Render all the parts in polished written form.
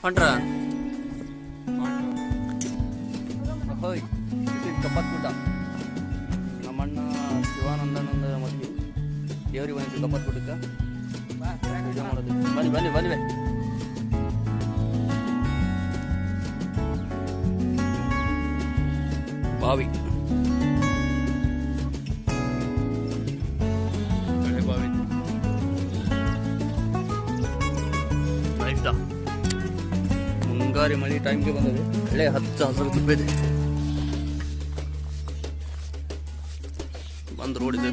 ಹೊಂಟ್ರ ಹೋಯ್ ಇದು ಕಪ್ಪತ್ ಗುಡ್ಡ. ನಮ್ಮಣ್ಣ ಶಿವಾನಂದನಂದ ಮದುವೆ ದೇವ್ರಿಗೆ ಬಂದಿದ್ದು ಕಪ್ಪತ್ ಗುಡ್ಡಕ್ಕೆ ಪೂಜೆ ಮಾಡೋದು. ಬನ್ನಿ ಬನ್ನಿ ಬನ್ನಿ. ಬಾವಿ ಬಾವಿ ಆಯ್ತಾ. ಮುಂಗಾರಿ ಮಳೆ ಟೈಮ್ಗೆ ಬಂದದೆ. ಒಳ್ಳೆ ಹಚ್ಚ ಹಸಿರು ತುಪ್ಪಿದೆ. ಬಂದು ರೋಡ್ ಇದೆ.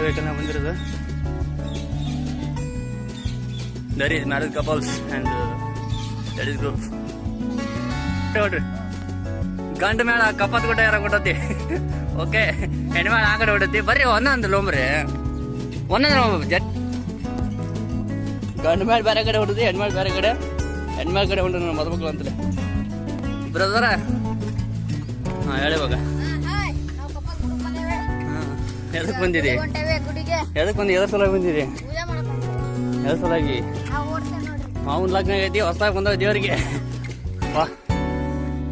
ವೆಹಿಕಲ್ ಬಂದಿರೋದು. There is married couples and that is group. ನೋಡ್ರಿ ಗಂಡ ಮೇಳ ಕಪ್ಪತ್ ಗುಡ್ಡ ಯಾರ ಕೊಟ್ಟತಿ. ಓಕೆ ಹೆಣ್ಮೇಳ ಆ ಕಡೆ ಹೊಡತಿ. ಬರ್ರಿ ಒಂದೊಂದು ಲೋಮ್ರಿ ಒಂದೊಂದು ಜಟ್ ಗಂಡ ಮೇಳ ಬೇರೆ ಕಡೆ ಹೊಡತಿ, ಹೆಣ್ಮೇಳ ಬೇರೆ ಕಡೆ. ಹೆಣ್ಮೇಳ ಕಡೆ ಹೊಂಡು ನನ್ನ ಮದುಮಕ್ಳು ಅಂತಲೇ ಬ್ರದರ. ಹಾಂ ಹೇಳಿ ಇವಾಗ. ಎದಕ್ಕೆ ಬಂದಿರಿ? ಎದಕ್ಕೆ ಬಂದು ಎದ್ರ ಸಲ ಬಂದಿರಿ? ಎದ್ರ ಸಲಾಗಿ ಮಾವನ್ ಲಗ್ನ ಐತಿ. ಹೊಸದಾಗಿ ಬಂದವ ದೇವರಿಗೆ. ವಾ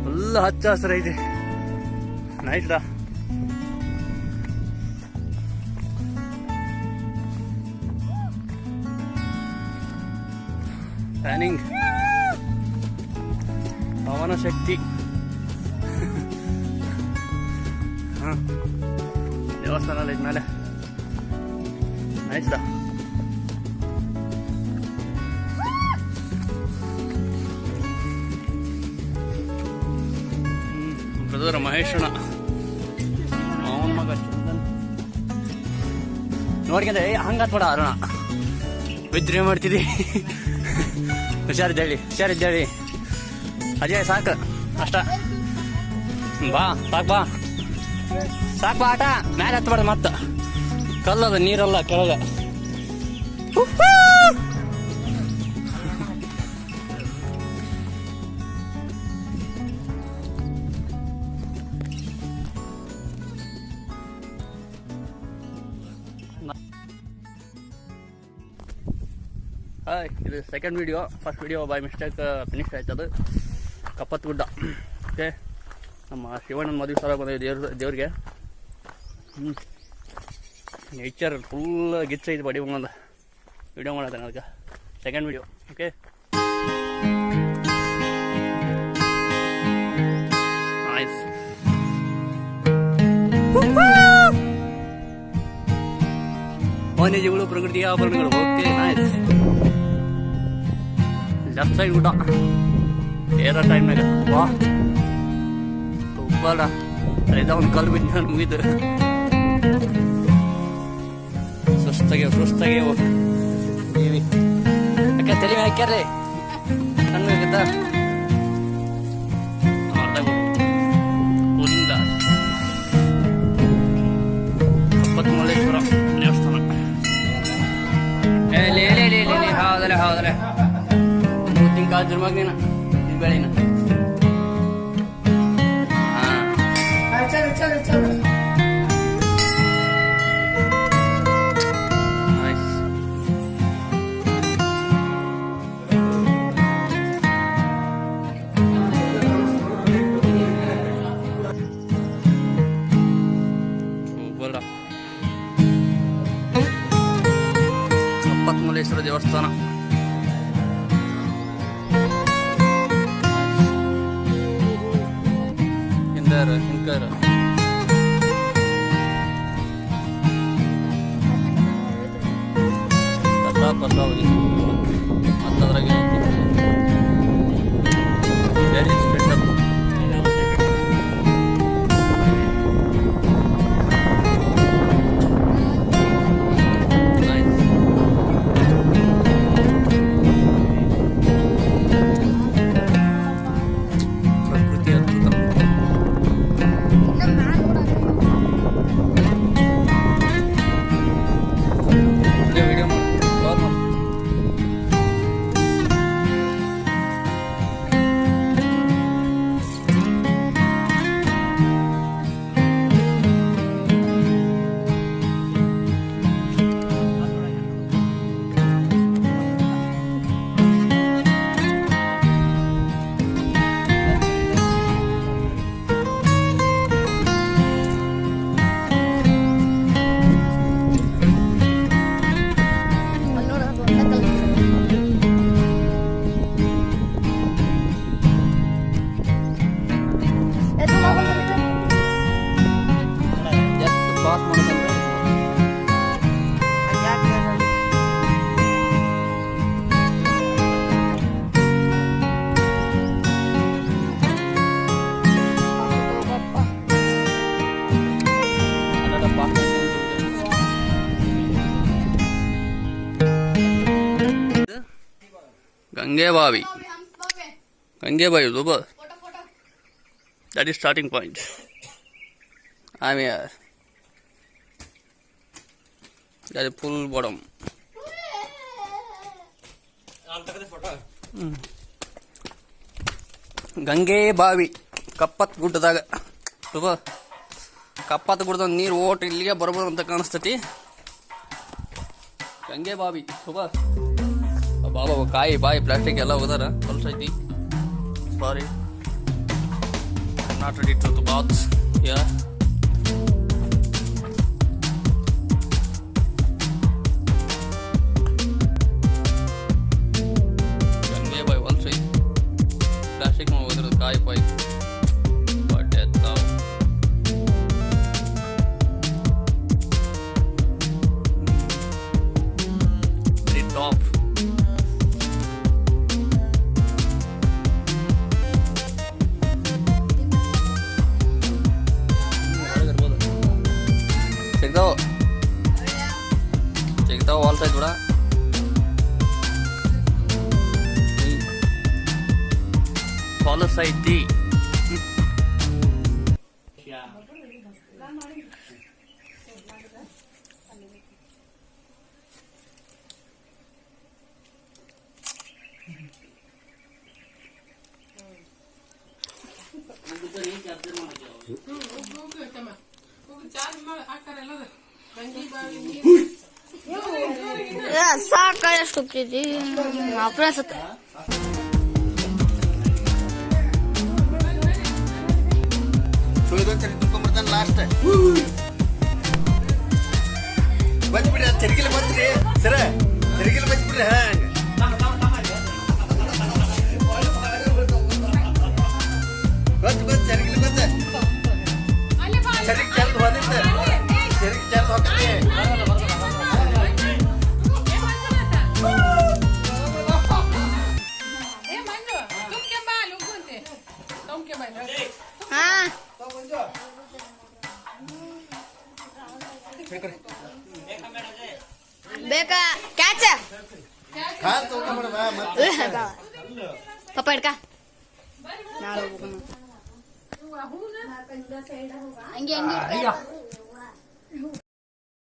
ಫುಲ್ ಹಚ್ಚ ಹಸಿರು ಐತಿ. ನೈಸ್ ಡಾ. ಪ್ಲಾನಿಂಗ್ ಪವನ ಶಕ್ತಿ. ಹಾಂ ದೇವಸ್ಥಾನ ಅಲ್ಲ ಇದ್ಮೇಲೆ. ನೈಸ್ ಡಾ. ಬ್ರದರ್ ಮಹೇಶಣ್ಣ ಅವನ ಮಗ ಚಂದನ್ ನೋಡ್ಕೊಂಡೆ ಹಂಗಾತ್ಬೇಡ ಅರುಣ. ಬಿದ್ರೆ ಮಾಡ್ತಿದ್ದಿ. ಹುಷಾರಿದ್ದೇಳಿ ಹುಷಾರಿದ್ದೇಳಿ. ಅಜಯ್ ಸಾಕು ಅಷ್ಟ. ಬಾ ಸಾಕು ಬಾ ಸಾಕು ಬಾ. ಆಟ ಮ್ಯಾಲೆ ಹತ್ಬೇಡ. ಮತ್ತ ಕಲ್ಲದ ನೀರಲ್ಲ ಕೆಳಗ. ಹಾಯ್, ಇದು second video. First video by mistake finish ಆಯ್ತದು. ಕಪ್ಪತ್ ಗುಡ್ಡ. ಓಕೆ, ನಮ್ಮ ಶಿವಣ್ಣನ ಮದುವೆ ಸಲ ಬಂದಿದೆ ದೇವ್ರಿಗೆ. ನೇಚರ್ ಫುಲ್ ಗಿಚ್ಚ ಐತಿ. ಬಡಿ ಒಂದು ವಿಡಿಯೋ ಮಾಡತ್ತೇನೆ ಅದಕ್ಕೆ. Second video. Okay, nice. ವನ್ಯಜೀವಿಗಳು, ಪ್ರಕೃತಿಯ ಆಭರಣಗಳು. Okay, nice. ಲೆಫ್ಟ್ ಸೈಡ್ ಗುಡ್ಡ ಏರೋ ಟೈಮ್ನಾಗ. ವಾ ತುಪ್ಪಲ್ಲ ಅಲ್ಲಿದ್ದ ಒಂದು ಕಲ್ಲು ಬಿದ್ದು ನಾನು ಮುಗಿದು ಸುಸ್ತಾಗೆ ಯಾಕೆ ತಲೆ ಹಾಕ್ಯಾರ್ರಿ ಕಣ್ಣಿಂದ. ಕಪ್ಪತ್ಮಲ್ಲೇಶ್ವರ ದೇವಸ್ಥಾನ. ಹೌದಲ್ಲ ಮೂತಿನ ಕಾಲು ಜನ್ಮಾಗ ನೀನ ಇದು ಬೆಳಿನ. ಕಪ್ಪತ್ಮಲ್ಲೇಶ್ವರ ದೇವಸ್ಥಾನ. ಹಿಂಗಾರ ಪರ್ಲಾವತಿ ಮತ್ತದ್ರಾಗೆ ವೆರಿ ಸ್ಪೆಷಲ್. ಪ್ರಕೃತಿ ಅದ್ಭುತ. ಗಂಗೆಬಾವಿ super. That is starting point. I'm here. That is full bottom. ಗಂಗೆಬಾವಿ Kappat ಗುಡ್ಡದಾಗ super. Kappat ಗುಡ್ಡದ ನೀರು ಓಟ್ ಇಲ್ಲಿಗೆ ಬರ್ಬೋದು ಅಂತ ಕಾಣಿಸ್ತತಿ. ಗಂಗೆಬಾವಿ super. ಬಾಬಾ ಕಾಯಿ ಬಾಯಿ ಪ್ಲಾಸ್ಟಿಕ್ ಎಲ್ಲ ಹೋದಾರ ಕಲ್ಸೈತಿ. Sorry, not ready to the bath. Yeah. ಗಂಗೆಬಾವಿ ಹೊಲ್ಸೈತಿ ಪ್ಲಾಸ್ಟಿಕ್ ಹೋದ್ರ ಕಾಯಿ ಬಾಯಿ ಬಟ್ ಎತ್ತಾವ. ಟಾಪ್ ಸಿಗ್ತಾವ ವಾಲ್ಸ್ ಐತಿ ಬಿಡ. ಫಾಲಸ್ ಐತಿ. ಸಾಕ ಎಷ್ಟು ಹೋಗ್ತಿದ್ದಿ ಅಪ್ರಾಸತ್ತ ತುಂಬ್ಕೊಂಡ್ಬರ್ತಾನೆ ಲಾಸ್ಟ್ ಬಂದ್ಬಿಡ್ರಿ. ಅದು ತೆರಿಗಿಲ್ಲ ಬಂದ್ರಿ ಸರ, ತೆರಿಗಿಲ್ಲ ಬಂದ್ಬಿಡ್ರಿ. ಬಂದ್ ತೆರಿಗಿಲ್ಲ ಬಂದ ಸರಿಗೆ ಚೆಲ್ದು ಹೋದಿತ್ತು, ಸರಿಗೆ ಚೆಲ್ದು ಹೋಗ್ತದೆ. ಬೇಕಾ ಕ್ಯಾಚ್ ಪಪ್ಪ ಹಿಡ್ಕ ನಾಳೆ ಹಂಗೆ ಹಂಗೆ